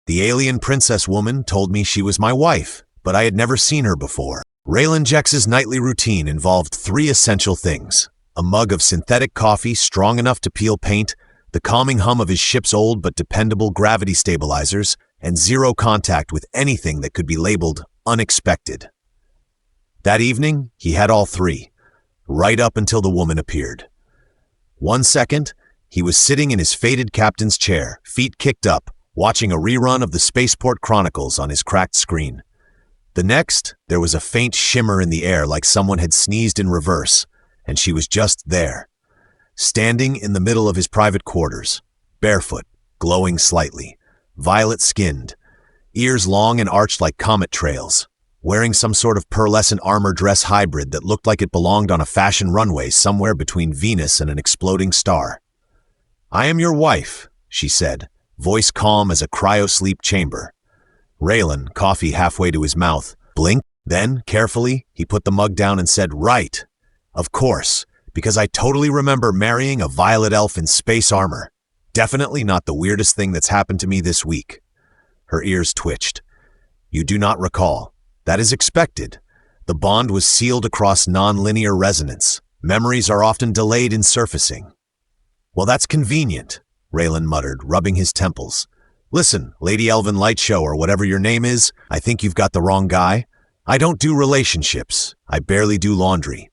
The alien princess woman told me she was my wife, but I had never seen her before. Raylan Jex's nightly routine involved 3 essential things: a mug of synthetic coffee strong enough to peel paint, the calming hum of his ship's old but dependable gravity stabilizers, and zero contact with anything that could be labeled unexpected. That evening, he had all 3, right up until the woman appeared. One second, he was sitting in his faded captain's chair, feet kicked up, watching a rerun of the Spaceport Chronicles on his cracked screen. The next, there was a faint shimmer in the air like someone had sneezed in reverse, and she was just there, standing in the middle of his private quarters, barefoot, glowing slightly, violet-skinned, ears long and arched like comet trails, wearing some sort of pearlescent armor dress hybrid that looked like it belonged on a fashion runway somewhere between Venus and an exploding star. "I am your wife," she said, voice calm as a cryosleep chamber. Raylan, coffee halfway to his mouth, blinked. Then, carefully, he put the mug down and said, "Right. Of course, because I totally remember marrying a violet elf in space armor. Definitely not the weirdest thing that's happened to me this week." Her ears twitched. "You do not recall. That is expected. The bond was sealed across non-linear resonance. Memories are often delayed in surfacing." "Well, that's convenient," Raylan muttered, rubbing his temples. "Listen, Lady Elven Lightshow or whatever your name is, I think you've got the wrong guy. I don't do relationships. I barely do laundry.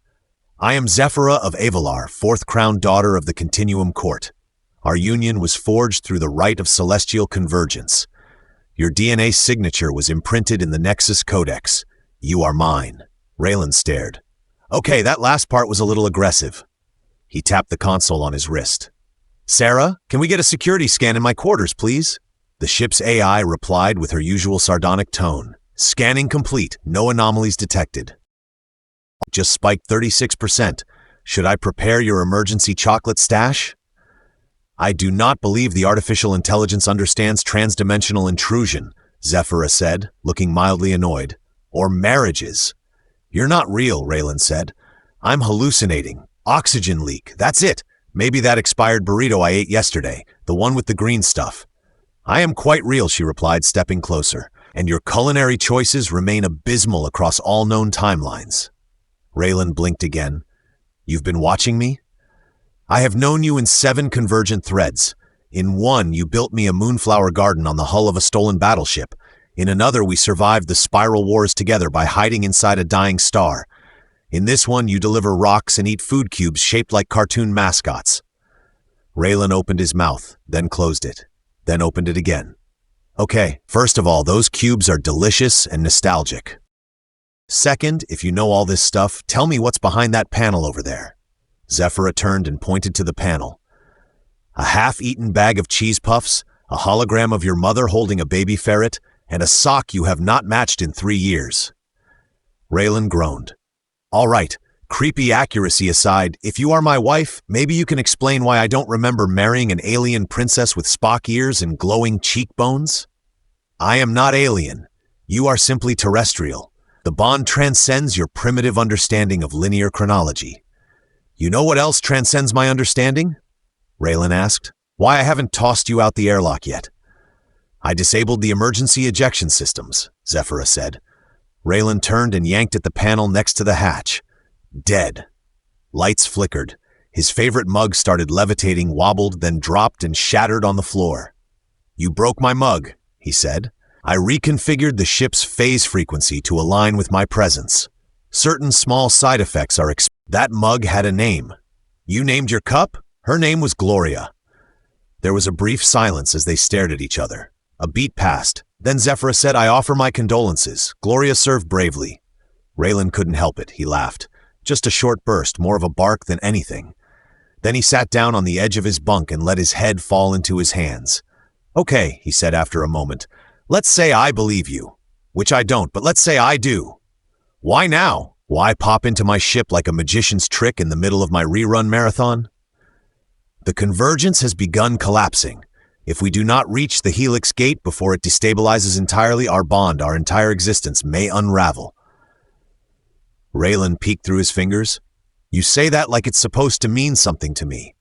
I am Zephyra of Avalar, 4th crown daughter of the Continuum Court. Our union was forged through the rite of celestial convergence. Your DNA signature was imprinted in the Nexus Codex. You are mine." Raylan stared. "Okay, that last part was a little aggressive." He tapped the console on his wrist. "Sarah, can we get a security scan in my quarters, please?" The ship's AI replied with her usual sardonic tone. "Scanning complete. No anomalies detected." "Just spiked 36%. Should I prepare your emergency chocolate stash?" "I do not believe the artificial intelligence understands transdimensional intrusion," Zephyra said, looking mildly annoyed. "Or marriages." "You're not real," Raylan said. "I'm hallucinating. Oxygen leak. That's it. Maybe that expired burrito I ate yesterday, the one with the green stuff." "I am quite real," she replied, stepping closer, "and your culinary choices remain abysmal across all known timelines." Raylan blinked again. "You've been watching me? I have known you in 7 convergent threads. In one, you built me a moonflower garden on the hull of a stolen battleship. In another, we survived the spiral wars together by hiding inside a dying star. In this one, you deliver rocks and eat food cubes shaped like cartoon mascots." Raylan opened his mouth, then closed it, then opened it again. "Okay, first of all, those cubes are delicious and nostalgic. Second, if you know all this stuff, tell me what's behind that panel over there." Zephyra turned and pointed to the panel. "A half-eaten bag of cheese puffs, a hologram of your mother holding a baby ferret, and a sock you have not matched in 3 years. Raylan groaned. "All right, creepy accuracy aside, if you are my wife, maybe you can explain why I don't remember marrying an alien princess with Spock ears and glowing cheekbones?" "I am not alien. You are simply terrestrial. The bond transcends your primitive understanding of linear chronology." "You know what else transcends my understanding?" Raylan asked. "Why I haven't tossed you out the airlock yet." "I disabled the emergency ejection systems," Zephyra said. Raylan turned and yanked at the panel next to the hatch. Dead. Lights flickered. His favorite mug started levitating, wobbled, then dropped and shattered on the floor. "You broke my mug," he said. "I reconfigured the ship's phase frequency to align with my presence. Certain small side effects are That mug had a name. You named your cup? Her name was Gloria." There was a brief silence as they stared at each other. A beat passed. Then Zephyra said, "I offer my condolences. Gloria served bravely." Raylan couldn't help it. He laughed. Just a short burst, more of a bark than anything. Then he sat down on the edge of his bunk and let his head fall into his hands. "Okay," he said after a moment. "Let's say I believe you. Which I don't, but let's say I do. Why now? Why pop into my ship like a magician's trick in the middle of my rerun marathon? The convergence has begun collapsing. If we do not reach the Helix Gate before it destabilizes entirely, our bond, our entire existence, may unravel." Raylan peeked through his fingers. "You say that like it's supposed to mean something to me."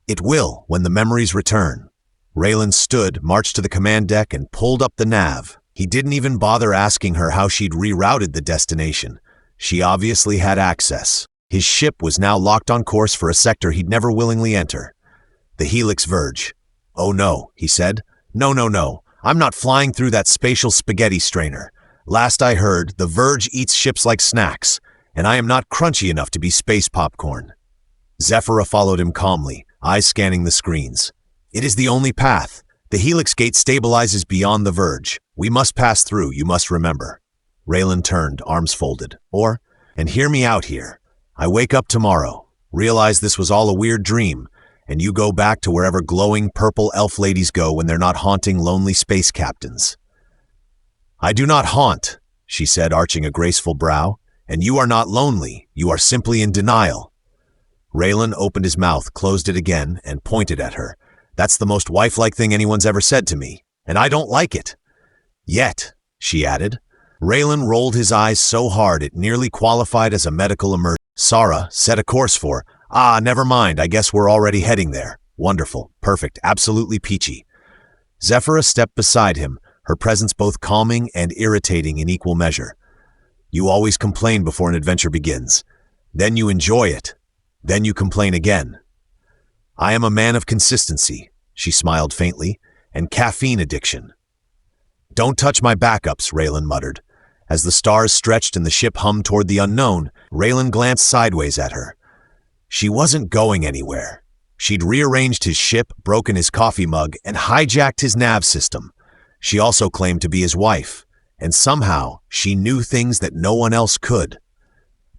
"It will, when the memories return. Raylan stood, marched to the command deck, and pulled up the nav. He didn't even bother asking her how she'd rerouted the destination. She obviously had access. His ship was now locked on course for a sector he'd never willingly enter. The Helix Verge. "Oh no," he said. No. I'm not flying through that spatial spaghetti strainer. Last I heard, the Verge eats ships like snacks, and I am not crunchy enough to be space popcorn." Zephyra followed him calmly, eyes scanning the screens. "It is the only path. The Helix Gate stabilizes beyond the Verge. We must pass through, you must remember." Raylan turned, arms folded. And hear me out here. I wake up tomorrow, realize this was all a weird dream, and you go back to wherever glowing purple elf ladies go when they're not haunting lonely space captains. "I do not haunt," she said, arching a graceful brow. "And you are not lonely. You are simply in denial." Raylan opened his mouth, closed it again, and pointed at her. "That's the most wife-like thing anyone's ever said to me, and I don't like it." "Yet," she added. Raylan rolled his eyes so hard it nearly qualified as a medical emergency. "Sarah, set a course for. Never mind, I guess we're already heading there. Wonderful, perfect, absolutely peachy." Zephyra stepped beside him, her presence both calming and irritating in equal measure. "You always complain before an adventure begins. Then you enjoy it. Then you complain again." "I am a man of consistency," she smiled faintly, "and caffeine addiction." "Don't touch my backups," Raylan muttered. As the stars stretched and the ship hummed toward the unknown, Raylan glanced sideways at her. She wasn't going anywhere. She'd rearranged his ship, broken his coffee mug, and hijacked his nav system. She also claimed to be his wife, and somehow she knew things that no one else could.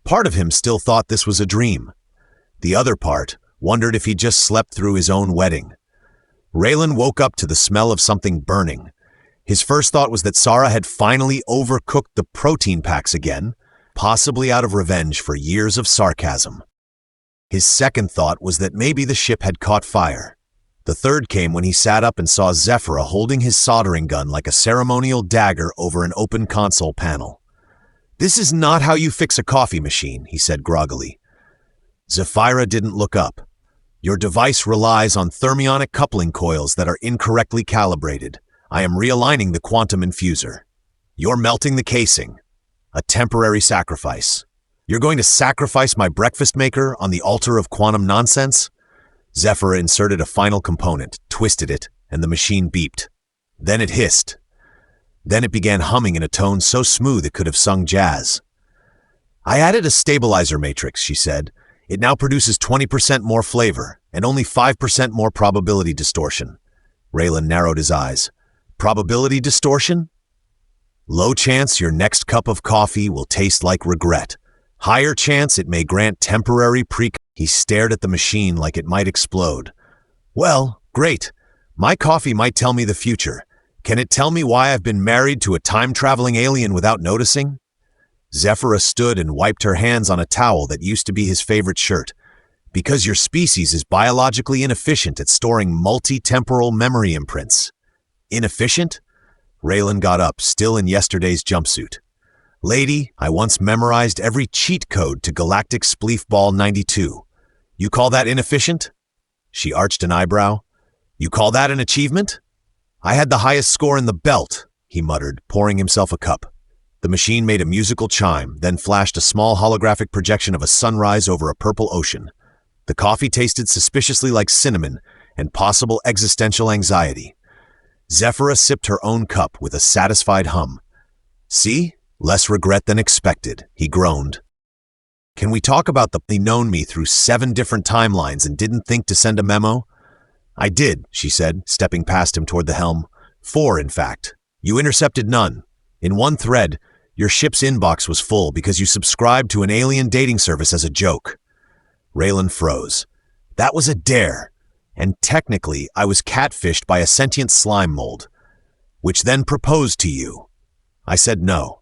Part of him still thought this was a dream. The other part wondered if he'd just slept through his own wedding. Raylan woke up to the smell of something burning. His first thought was that Sarah had finally overcooked the protein packs again, possibly out of revenge for years of sarcasm. His second thought was that maybe the ship had caught fire. The third came when he sat up and saw Zephyra holding his soldering gun like a ceremonial dagger over an open console panel. "This is not how you fix a coffee machine," he said groggily. Zephyra didn't look up. "Your device relies on thermionic coupling coils that are incorrectly calibrated. I am realigning the quantum infuser. You're melting the casing. A temporary sacrifice. You're going to sacrifice my breakfast maker on the altar of quantum nonsense?" Zephyra inserted a final component, twisted it, and the machine beeped. Then it hissed. Then it began humming in a tone so smooth it could have sung jazz. "I added a stabilizer matrix," she said. "It now produces 20% more flavor and only 5% more probability distortion." Raylan narrowed his eyes. "Probability distortion? Low chance your next cup of coffee will taste like regret. Higher chance it may grant temporary He stared at the machine like it might explode. "Well, great. My coffee might tell me the future. Can it tell me why I've been married to a time-traveling alien without noticing?" Zephyra stood and wiped her hands on a towel that used to be his favorite shirt. "Because your species is biologically inefficient at storing multi-temporal memory imprints." "Inefficient?" Raylan got up, still in yesterday's jumpsuit. "Lady, I once memorized every cheat code to Galactic Spleefball 92. You call that inefficient?" She arched an eyebrow. "You call that an achievement?" "I had the highest score in the belt," he muttered, pouring himself a cup. The machine made a musical chime, then flashed a small holographic projection of a sunrise over a purple ocean. The coffee tasted suspiciously like cinnamon and possible existential anxiety. Zephyra sipped her own cup with a satisfied hum. "See? Less regret than expected," he groaned. "Can we talk about the known me through 7 different timelines and didn't think to send a memo?" "I did," she said, stepping past him toward the helm. 4, in fact. You intercepted none. In one thread, your ship's inbox was full because you subscribed to an alien dating service as a joke." Raylan froze. "That was a dare. And technically, I was catfished by a sentient slime mold, which then proposed to you." I said no.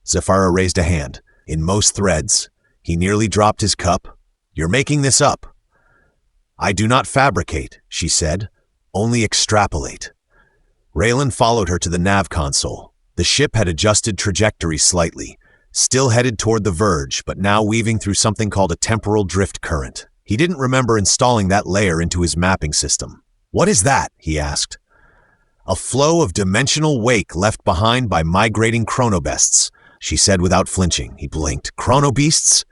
Zephyra raised a hand. "In most threads." He nearly dropped his cup. "You're making this up." "I do not fabricate," she said. "Only extrapolate." Raylan followed her to the nav console. The ship had adjusted trajectory slightly, still headed toward the Verge, but now weaving through something called a temporal drift current. He didn't remember installing that layer into his mapping system. "What is that?" he asked. A flow of dimensional wake left behind by migrating chronobests, she said without flinching. He blinked. Chronobeasts?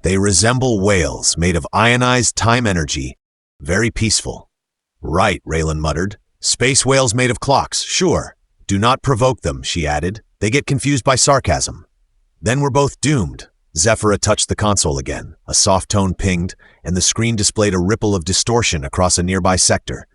They resemble whales made of ionized time energy. Very peaceful. Right, Raylan muttered. Space whales made of clocks, sure. Do not provoke them, she added. They get confused by sarcasm. Then we're both doomed. Zephyra touched the console again. A soft tone pinged, and the screen displayed a ripple of distortion across a nearby sector.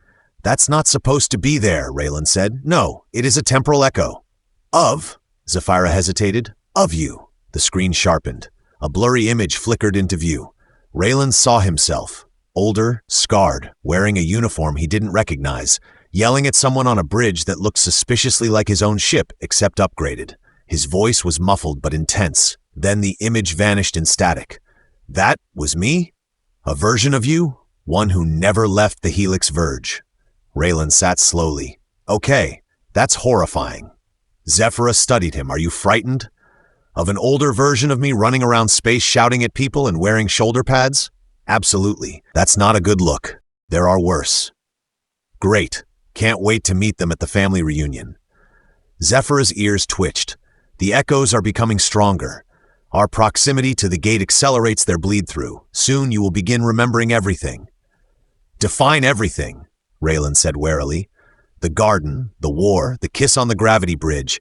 That's not supposed to be there, Raylan said. No, it is a temporal echo. Of? Zephyra hesitated. Of you. The screen sharpened. A blurry image flickered into view. Raylan saw himself, older, scarred, wearing a uniform he didn't recognize, yelling at someone on a bridge that looked suspiciously like his own ship, except upgraded. His voice was muffled but intense. Then the image vanished in static. That was me? A version of you? One who never left the Helix Verge. Raylan sat slowly. Okay, that's horrifying. Zephyra studied him. Are you frightened? Of an older version of me running around space shouting at people and wearing shoulder pads? Absolutely. That's not a good look. There are worse. Great. Can't wait to meet them at the family reunion. Zephyra's ears twitched. The echoes are becoming stronger. Our proximity to the gate accelerates their bleed-through. Soon you will begin remembering everything. Define everything, Raylan said warily. The garden, the war, the kiss on the gravity bridge,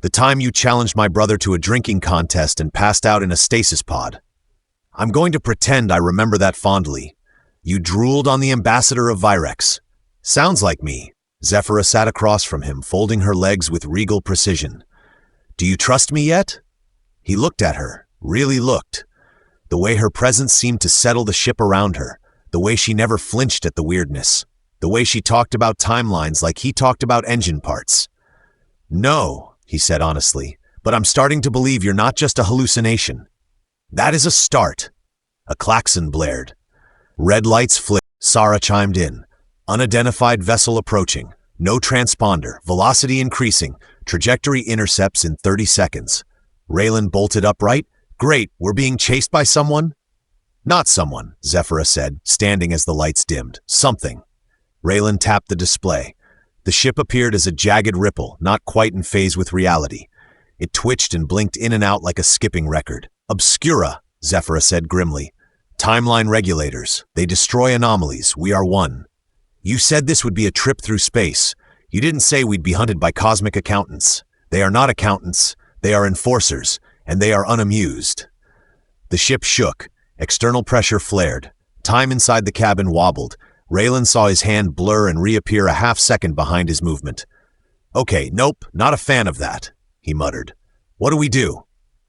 the time you challenged my brother to a drinking contest and passed out in a stasis pod. I'm going to pretend I remember that fondly. You drooled on the ambassador of Virex. Sounds like me. Zephyra sat across from him, folding her legs with regal precision. Do you trust me yet? He looked at her, really looked. The way her presence seemed to settle the ship around her, the way she never flinched at the weirdness, the way she talked about timelines like he talked about engine parts. No, he said honestly, but I'm starting to believe you're not just a hallucination. That is a start. A klaxon blared. Red lights flicked. Sarah chimed in. Unidentified vessel approaching. No transponder. Velocity increasing. Trajectory intercepts in 30 seconds. Raylan bolted upright. Great, we're being chased by someone? Not someone, Zephyra said, standing as the lights dimmed. Something. Raylan tapped the display. The ship appeared as a jagged ripple, not quite in phase with reality. It twitched and blinked in and out like a skipping record. Obscura, Zephyra said grimly. Timeline regulators. They destroy anomalies. We are one. You said this would be a trip through space. You didn't say we'd be hunted by cosmic accountants. They are not accountants. They are enforcers, and they are unamused. The ship shook. External pressure flared. Time inside the cabin wobbled. Raylan saw his hand blur and reappear a half-second behind his movement. Okay, nope, not a fan of that, he muttered. What do we do?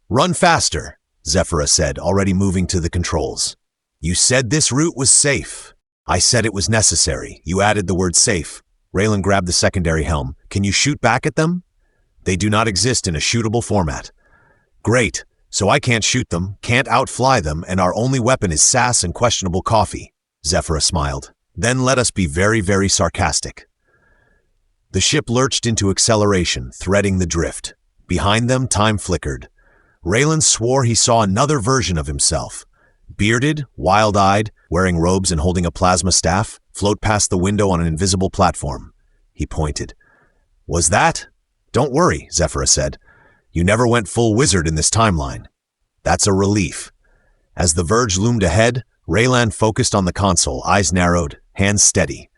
Run faster, Zephyra said, already moving to the controls. You said this route was safe. I said it was necessary. You added the word safe. Raylan grabbed the secondary helm. Can you shoot back at them? They do not exist in a shootable format. Great. So I can't shoot them, can't outfly them, and our only weapon is sass and questionable coffee. Zephyra smiled. Then let us be very, very sarcastic. The ship lurched into acceleration, threading the drift. Behind them, time flickered. Raylan swore he saw another version of himself. Bearded, wild-eyed, wearing robes and holding a plasma staff, float past the window on an invisible platform. He pointed. Was that? Don't worry, Zephyra said. You never went full wizard in this timeline. That's a relief. As the verge loomed ahead, Raylan focused on the console, eyes narrowed, hands steady.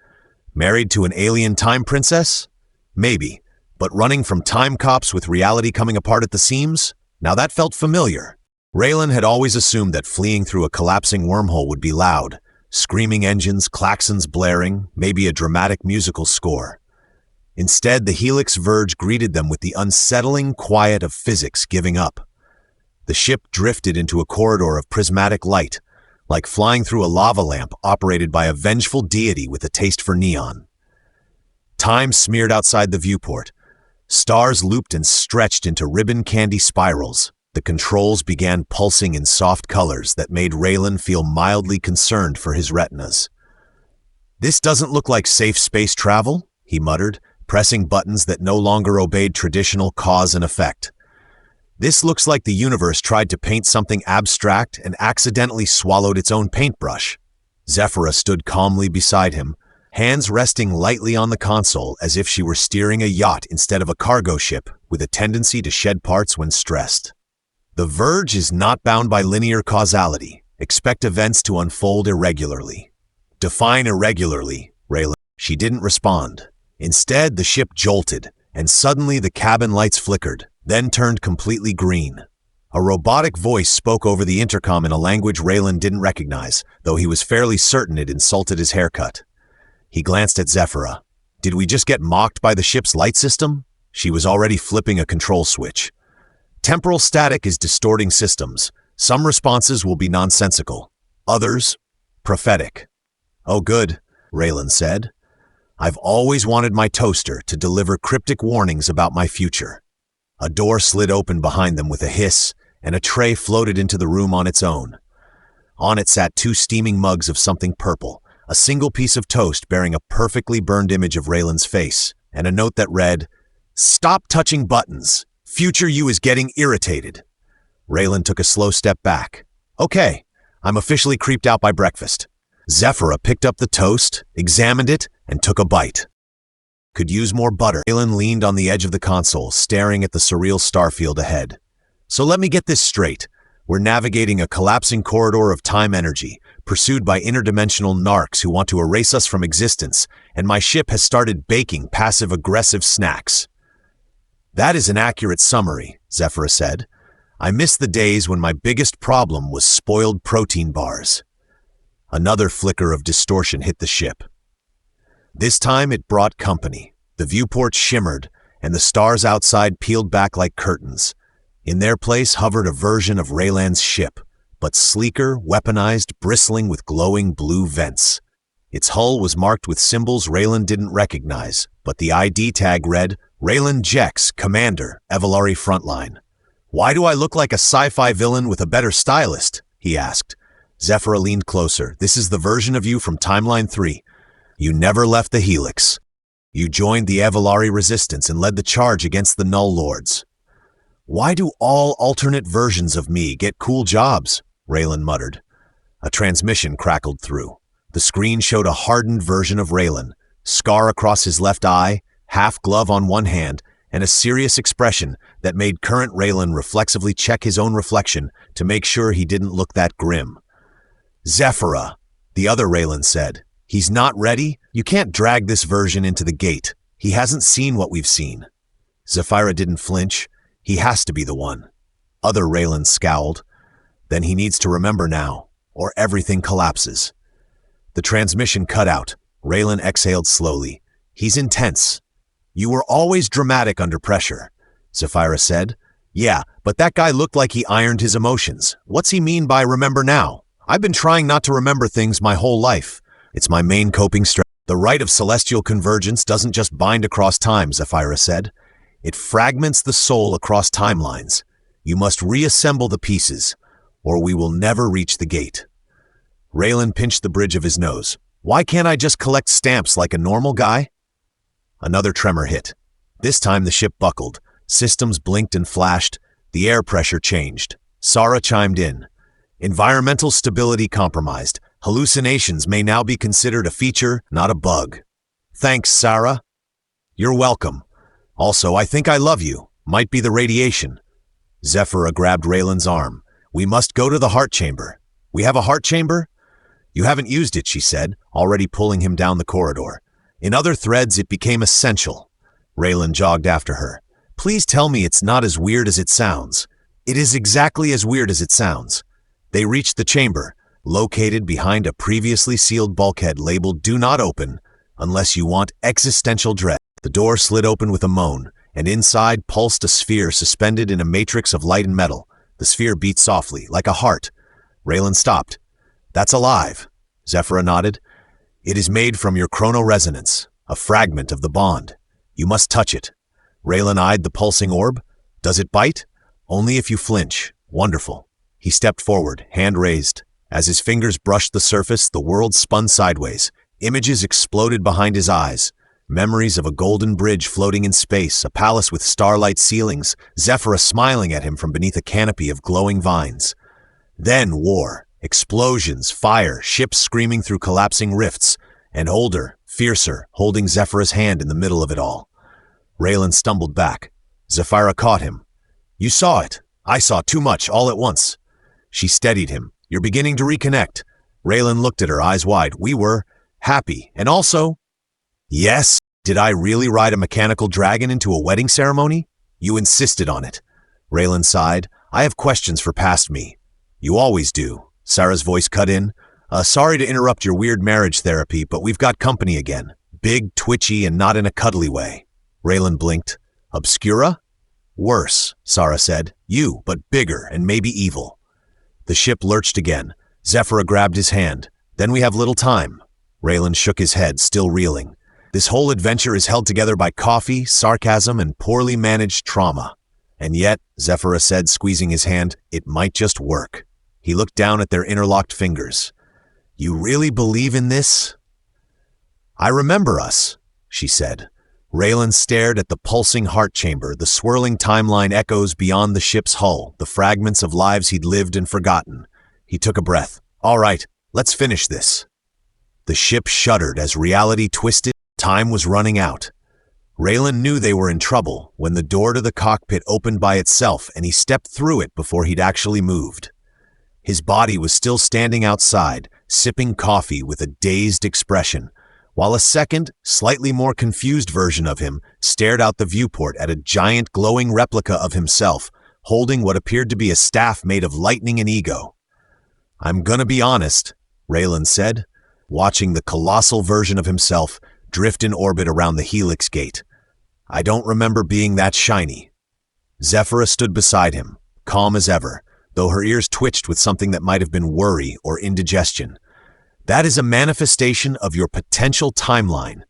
Married to an alien time princess? Maybe. But running from time cops with reality coming apart at the seams? Now that felt familiar. Raylan had always assumed that fleeing through a collapsing wormhole would be loud. Screaming engines, klaxons blaring, maybe a dramatic musical score. Instead, the Helix Verge greeted them with the unsettling quiet of physics giving up. The ship drifted into a corridor of prismatic light, like flying through a lava lamp operated by a vengeful deity with a taste for neon. Time smeared outside the viewport. Stars looped and stretched into ribbon candy spirals. The controls began pulsing in soft colors that made Raylan feel mildly concerned for his retinas. This doesn't look like safe space travel, he muttered, pressing buttons that no longer obeyed traditional cause and effect. This looks like the universe tried to paint something abstract and accidentally swallowed its own paintbrush. Zephyra stood calmly beside him. hands resting lightly on the console as if she were steering a yacht instead of a cargo ship with a tendency to shed parts when stressed. The Verge is not bound by linear causality. Expect events to unfold irregularly. Define irregularly, Raylan. She didn't respond. Instead, the ship jolted, and suddenly the cabin lights flickered, then turned completely green. A robotic voice spoke over the intercom in a language Raylan didn't recognize, though he was fairly certain it insulted his haircut. He glanced at Zephyra. Did we just get mocked by the ship's light system? She was already flipping a control switch. Temporal static is distorting systems. Some responses will be nonsensical. Others, prophetic. Oh good, Raylan said. I've always wanted my toaster to deliver cryptic warnings about my future. A door slid open behind them with a hiss, and a tray floated into the room on its own. On it sat 2 steaming mugs of something purple, a single piece of toast bearing a perfectly burned image of Raylan's face, and a note that read, "Stop touching buttons. Future you is getting irritated." Raylan took a slow step back. Okay, I'm officially creeped out by breakfast. Zephyra picked up the toast, examined it, and took a bite. Could use more butter. Raylan leaned on the edge of the console, staring at the surreal starfield ahead. So let me get this straight. We're navigating a collapsing corridor of time energy, pursued by interdimensional narcs who want to erase us from existence, and my ship has started baking passive-aggressive snacks. That is an accurate summary, Zephyra said. I miss the days when my biggest problem was spoiled protein bars. Another flicker of distortion hit the ship. This time it brought company. The viewport shimmered, and the stars outside peeled back like curtains. In their place hovered a version of Raylan's ship, but sleeker, weaponized, bristling with glowing blue vents. Its hull was marked with symbols Raylan didn't recognize, but the ID tag read, Raylan Jex, Commander, Evolari Frontline. Why do I look like a sci-fi villain with a better stylist? He asked. Zephyra leaned closer. This is the version of you from Timeline 3. You never left the Helix. You joined the Evolari Resistance and led the charge against the Null Lords. Why do all alternate versions of me get cool jobs? Raylan muttered. A transmission crackled through. The screen showed a hardened version of Raylan, scar across his left eye, half glove on one hand, and a serious expression that made current Raylan reflexively check his own reflection to make sure he didn't look that grim. Zephyra, the other Raylan said. He's not ready? You can't drag this version into the gate. He hasn't seen what we've seen. Zephyra didn't flinch. He has to be the one. Other Raylan scowled. Then he needs to remember now, or everything collapses. The transmission cut out. Raylan exhaled slowly. He's intense. You were always dramatic under pressure, Zephyra said. Yeah, but that guy looked like he ironed his emotions. What's he mean by remember now? I've been trying not to remember things my whole life. It's my main coping strategy. The rite of celestial convergence doesn't just bind across time, Zephyra said. It fragments the soul across timelines. You must reassemble the pieces, or we will never reach the gate. Raylan pinched the bridge of his nose. Why can't I just collect stamps like a normal guy? Another tremor hit. This time the ship buckled. Systems blinked and flashed. The air pressure changed. Sara chimed in. Environmental stability compromised. Hallucinations may now be considered a feature, not a bug. Thanks, Sara. You're welcome. Also, I think I love you. Might be the radiation. Zephyra grabbed Raylan's arm. We must go to the heart chamber. We have a heart chamber? You haven't used it, she said, already pulling him down the corridor. In other threads, it became essential. Raylan jogged after her. Please tell me it's not as weird as it sounds. It is exactly as weird as it sounds. They reached the chamber, located behind a previously sealed bulkhead labeled Do Not Open, unless you want existential dread. The door slid open with a moan, and inside pulsed a sphere suspended in a matrix of light and metal. The sphere beat softly, like a heart. Raylan stopped. That's alive. Zephyra nodded. It is made from your chronoresonance, a fragment of the bond. You must touch it. Raylan eyed the pulsing orb. Does it bite? Only if you flinch. Wonderful. He stepped forward, hand raised. As his fingers brushed the surface, the world spun sideways. Images exploded behind his eyes. Memories of a golden bridge floating in space, a palace with starlight ceilings, Zephyra smiling at him from beneath a canopy of glowing vines. Then war. Explosions, fire, ships screaming through collapsing rifts, and older, fiercer, holding Zephyra's hand in the middle of it all. Raylan stumbled back. Zephyra caught him. You saw it. I saw too much all at once. She steadied him. You're beginning to reconnect. Raylan looked at her, eyes wide. We were happy. And also, yes, did I really ride a mechanical dragon into a wedding ceremony? You insisted on it. Raylan sighed. I have questions for past me. You always do. Sarah's voice cut in. Sorry to interrupt your weird marriage therapy, but we've got company again. Big, twitchy, and not in a cuddly way. Raylan blinked. Obscura? Worse, Sarah said. You, but bigger and maybe evil. The ship lurched again. Zephyra grabbed his hand. Then we have little time. Raylan shook his head, still reeling. This whole adventure is held together by coffee, sarcasm, and poorly managed trauma. And yet, Zephyra said, squeezing his hand, it might just work. He looked down at their interlocked fingers. You really believe in this? I remember us, she said. Raylan stared at the pulsing heart chamber, the swirling timeline echoes beyond the ship's hull, the fragments of lives he'd lived and forgotten. He took a breath. All right, let's finish this. The ship shuddered as reality twisted. Time was running out. Raylan knew they were in trouble when the door to the cockpit opened by itself and he stepped through it before he'd actually moved. His body was still standing outside, sipping coffee with a dazed expression, while a second, slightly more confused version of him stared out the viewport at a giant glowing replica of himself, holding what appeared to be a staff made of lightning and ego. I'm gonna be honest, Raylan said, watching the colossal version of himself drift in orbit around the Helix Gate. I don't remember being that shiny. Zephyra stood beside him, calm as ever, though her ears twitched with something that might have been worry or indigestion. That is a manifestation of your potential timeline,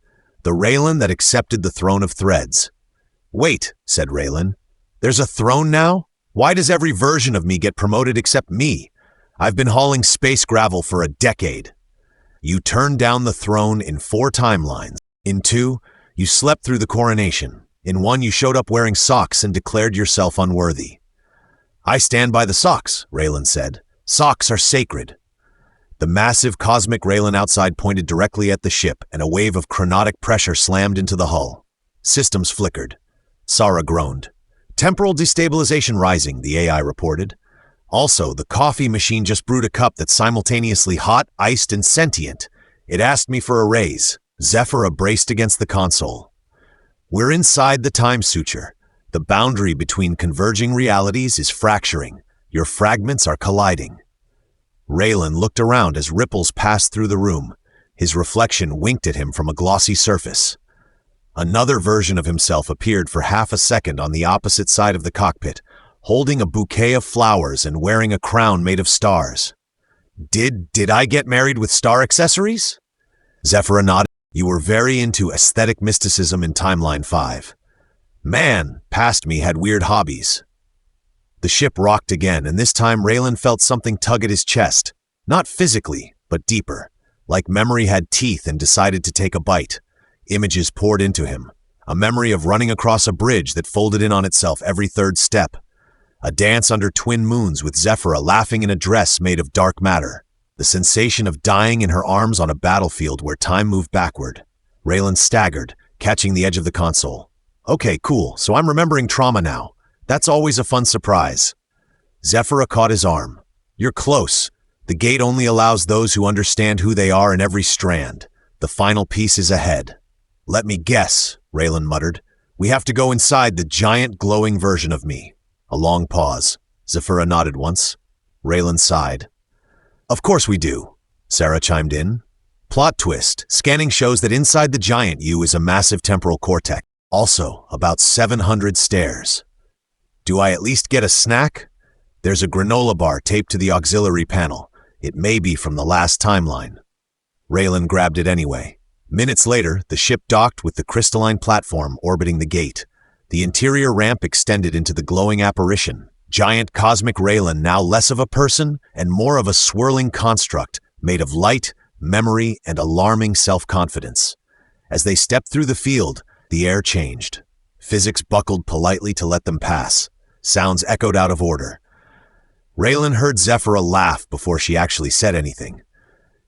the Raylan that accepted the throne of threads. Wait, said Raylan. There's a throne now? Why does every version of me get promoted except me? I've been hauling space gravel for a decade. You turned down the throne in 4 timelines. In 2, you slept through the coronation. In 1, you showed up wearing socks and declared yourself unworthy. I stand by the socks, Raylan said. Socks are sacred. The massive cosmic Raylan outside pointed directly at the ship, and a wave of chronotic pressure slammed into the hull. Systems flickered. Sarah groaned. Temporal destabilization rising, the AI reported. Also, the coffee machine just brewed a cup that's simultaneously hot, iced, and sentient. It asked me for a raise. Zephyra braced against the console. We're inside the time suture. The boundary between converging realities is fracturing. Your fragments are colliding. Raylan looked around as ripples passed through the room. His reflection winked at him from a glossy surface. Another version of himself appeared for half a second on the opposite side of the cockpit, holding a bouquet of flowers and wearing a crown made of stars. Did I get married with star accessories? Zephyra nodded. You were very into aesthetic mysticism in Timeline 5. Man, past me had weird hobbies. The ship rocked again, and this time Raylan felt something tug at his chest. Not physically, but deeper. Like memory had teeth and decided to take a bite. Images poured into him. A memory of running across a bridge that folded in on itself every third step. A dance under twin moons with Zephyra laughing in a dress made of dark matter. The sensation of dying in her arms on a battlefield where time moved backward. Raylan staggered, catching the edge of the console. Okay, cool, so I'm remembering trauma now. That's always a fun surprise. Zephyra caught his arm. You're close. The gate only allows those who understand who they are in every strand. The final piece is ahead. Let me guess, Raylan muttered. We have to go inside the giant glowing version of me. A long pause. Zephyra nodded once. Raylan sighed. Of course we do, Sarah chimed in. Plot twist. Scanning shows that inside the giant you is a massive temporal cortex. Also, about 700 stairs. Do I at least get a snack? There's a granola bar taped to the auxiliary panel. It may be from the last timeline. Raylan grabbed it anyway. Minutes later, the ship docked with the crystalline platform orbiting the gate. The interior ramp extended into the glowing apparition. Giant cosmic Raylan, now less of a person and more of a swirling construct made of light, memory, and alarming self-confidence. As they stepped through the field, the air changed. Physics buckled politely to let them pass. Sounds echoed out of order. Raylan heard Zephyra laugh before she actually said anything.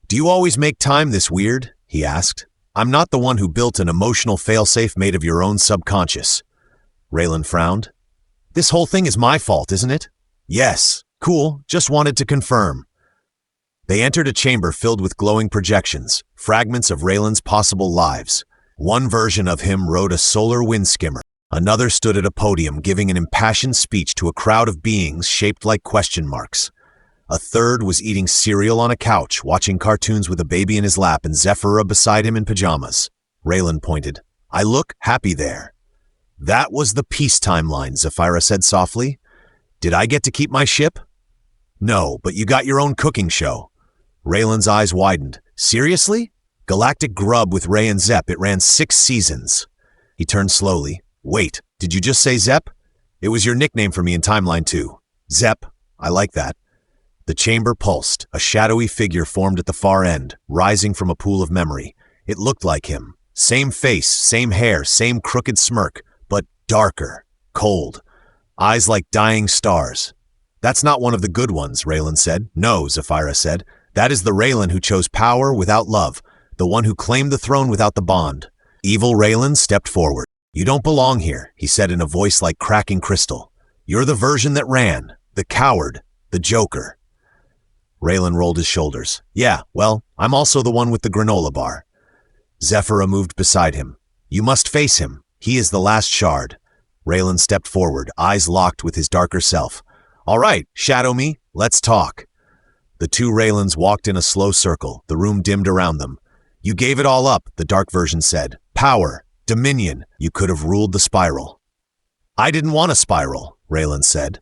Do you always make time this weird? He asked. I'm not the one who built an emotional failsafe made of your own subconscious. Raylan frowned. This whole thing is my fault, isn't it? Yes. Cool, just wanted to confirm. They entered a chamber filled with glowing projections, fragments of Raylan's possible lives. One version of him rode a solar wind skimmer. Another stood at a podium giving an impassioned speech to a crowd of beings shaped like question marks. A third was eating cereal on a couch, watching cartoons with a baby in his lap and Zephyra beside him in pajamas. Raylan pointed. I look happy there. That was the peace timeline, Zephyra said softly. Did I get to keep my ship? No, but you got your own cooking show. Raylan's eyes widened. Seriously? Galactic Grub with Ray and Zep. It ran 6 seasons. He turned slowly. Wait, did you just say Zep? It was your nickname for me in Timeline 2. Zep. I like that. The chamber pulsed. A shadowy figure formed at the far end, rising from a pool of memory. It looked like him. Same face, same hair, same crooked smirk, but darker, cold. Eyes like dying stars. That's not one of the good ones, Raylan said. No, Zephyra said. That is the Raylan who chose power without love, the one who claimed the throne without the bond. Evil Raylan stepped forward. You don't belong here, he said in a voice like cracking crystal. You're the version that ran, the coward, the joker. Raylan rolled his shoulders. Yeah, well, I'm also the one with the granola bar. Zephyra moved beside him. You must face him. He is the last shard. Raylan stepped forward, eyes locked with his darker self. All right, shadow me. Let's talk. The two Raylans walked in a slow circle. The room dimmed around them. You gave it all up, the dark version said. Power, dominion. You could have ruled the spiral. I didn't want a spiral, Raylan said.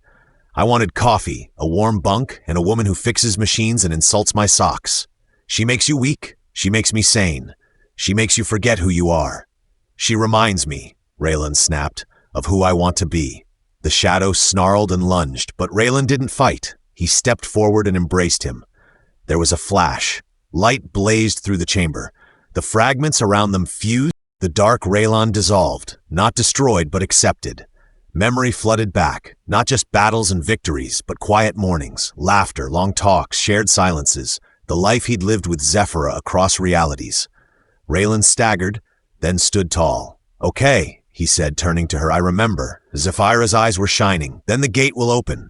I wanted coffee, a warm bunk, and a woman who fixes machines and insults my socks. She makes you weak. She makes me sane. She makes you forget who you are. She reminds me, Raylan snapped, of who I want to be. The shadow snarled and lunged, but Raylan didn't fight. He stepped forward and embraced him. There was a flash. Light blazed through the chamber. The fragments around them fused. The dark Raylan dissolved, not destroyed but accepted. Memory flooded back, not just battles and victories, but quiet mornings, laughter, long talks, shared silences, the life he'd lived with Zephyra across realities. Raylan staggered, then stood tall. Okay, he said, turning to her, I remember. Zephyra's eyes were shining. Then the gate will open.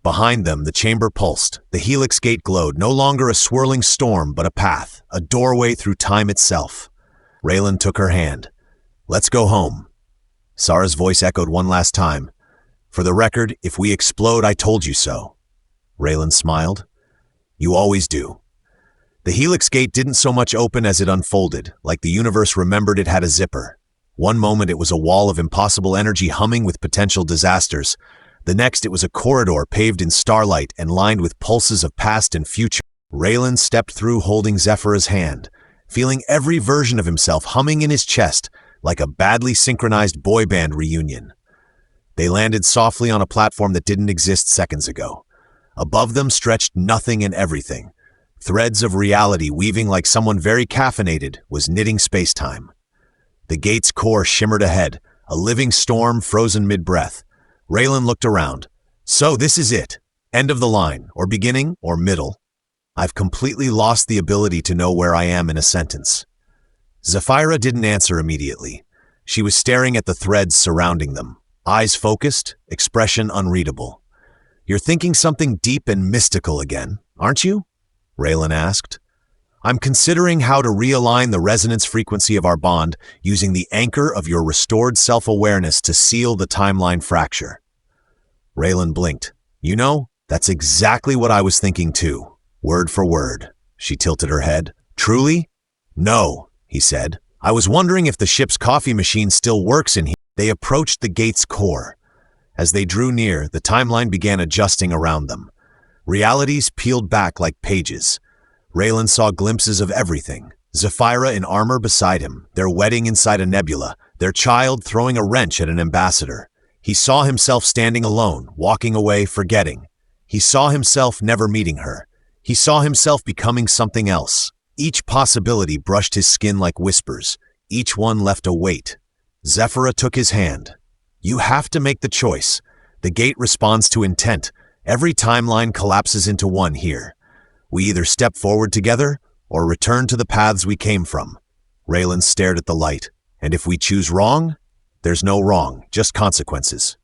Behind them, the chamber pulsed. The helix gate glowed, no longer a swirling storm, but a path, a doorway through time itself. Raylan took her hand. Let's go home. Sarah's voice echoed one last time. For the record, if we explode, I told you so. Raylan smiled. You always do. The helix gate didn't so much open as it unfolded, like the universe remembered it had a zipper. One moment it was a wall of impossible energy humming with potential disasters. The next it was a corridor paved in starlight and lined with pulses of past and future. Raylan stepped through holding Zephyra's hand, feeling every version of himself humming in his chest like a badly synchronized boy band reunion. They landed softly on a platform that didn't exist seconds ago. Above them stretched nothing and everything. Threads of reality weaving like someone very caffeinated was knitting space-time. The gate's core shimmered ahead, a living storm frozen mid-breath. Raylan looked around. So this is it. End of the line, or beginning, or middle. I've completely lost the ability to know where I am in a sentence. Zephyra didn't answer immediately. She was staring at the threads surrounding them. Eyes focused, expression unreadable. You're thinking something deep and mystical again, aren't you? Raylan asked. I'm considering how to realign the resonance frequency of our bond using the anchor of your restored self-awareness to seal the timeline fracture. Raylan blinked. You know, that's exactly what I was thinking too. Word for word. She tilted her head. Truly? No, he said. I was wondering if the ship's coffee machine still works in here. They approached the gate's core. As they drew near, the timeline began adjusting around them. Realities peeled back like pages. Raylan saw glimpses of everything. Zephyra in armor beside him, their wedding inside a nebula, their child throwing a wrench at an ambassador. He saw himself standing alone, walking away, forgetting. He saw himself never meeting her. He saw himself becoming something else. Each possibility brushed his skin like whispers. Each one left a weight. Zephyra took his hand. You have to make the choice. The gate responds to intent. Every timeline collapses into one here. We either step forward together or return to the paths we came from. Raylan stared at the light. And if we choose wrong? There's no wrong, just consequences.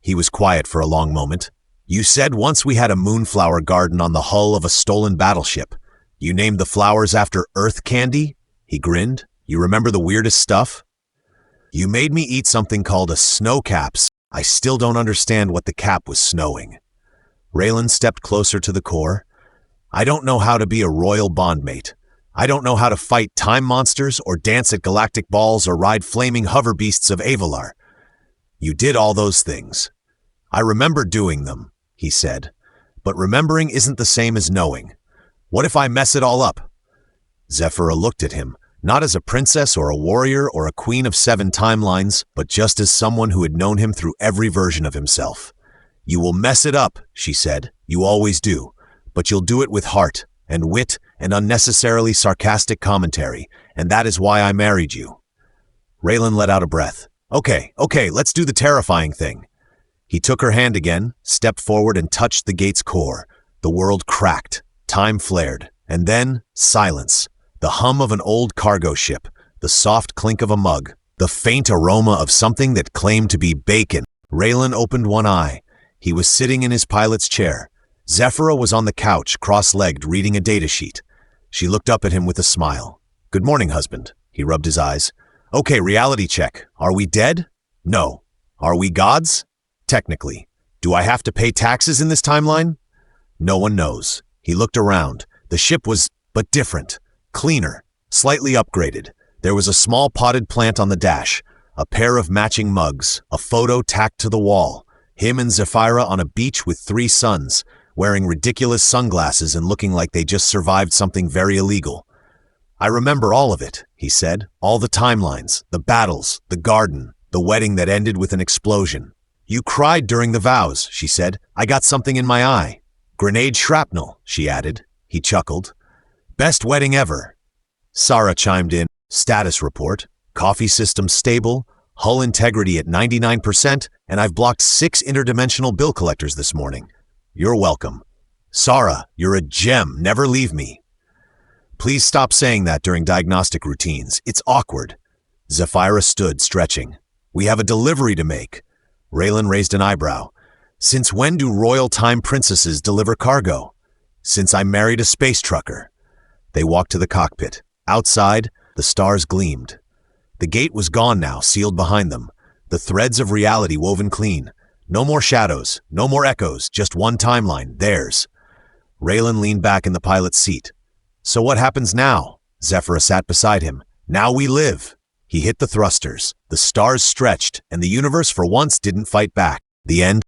He was quiet for a long moment. You said once we had a moonflower garden on the hull of a stolen battleship. You named the flowers after Earth candy? He grinned. You remember the weirdest stuff? You made me eat something called a snow caps. I still don't understand what the cap was snowing. Raylan stepped closer to the core. I don't know how to be a royal bondmate. I don't know how to fight time monsters or dance at galactic balls or ride flaming hover beasts of Avalar. You did all those things. I remember doing them, he said. But remembering isn't the same as knowing. What if I mess it all up? Zephyra looked at him, not as a princess or a warrior or a queen of 7 timelines, but just as someone who had known him through every version of himself. You will mess it up, she said. You always do. But you'll do it with heart and wit and unnecessarily sarcastic commentary, and that is why I married you. Raylan let out a breath. Okay, let's do the terrifying thing. He took her hand again, stepped forward and touched the gate's core. The world cracked, time flared, and then silence. The hum of an old cargo ship, the soft clink of a mug, the faint aroma of something that claimed to be bacon. Raylan opened one eye. He was sitting in his pilot's chair. Zephyra was on the couch, cross-legged, reading a datasheet. She looked up at him with a smile. Good morning, husband. He rubbed his eyes. Okay, reality check. Are we dead? No. Are we gods? Technically. Do I have to pay taxes in this timeline? No one knows. He looked around. The ship was, but different. Cleaner. Slightly upgraded. There was a small potted plant on the dash. A pair of matching mugs. A photo tacked to the wall. Him and Zephyra on a beach with 3 sons, wearing ridiculous sunglasses and looking like they just survived something very illegal. I remember all of it, he said. All the timelines, the battles, the garden, the wedding that ended with an explosion. You cried during the vows, she said. I got something in my eye. Grenade shrapnel, she added. He chuckled. Best wedding ever. Sarah chimed in. Status report. Coffee system stable. Hull integrity at 99%, and I've blocked 6 interdimensional bill collectors this morning. You're welcome. Sarah, you're a gem. Never leave me. Please stop saying that during diagnostic routines. It's awkward. Zephyra stood, stretching. We have a delivery to make. Raylan raised an eyebrow. Since when do royal time princesses deliver cargo? Since I married a space trucker. They walked to the cockpit. Outside, the stars gleamed. The gate was gone now, sealed behind them. The threads of reality woven clean. No more shadows, no more echoes, just one timeline, theirs. Raylan leaned back in the pilot's seat. So what happens now? Zephyra sat beside him. Now we live. He hit the thrusters. The stars stretched, and the universe for once didn't fight back. The end.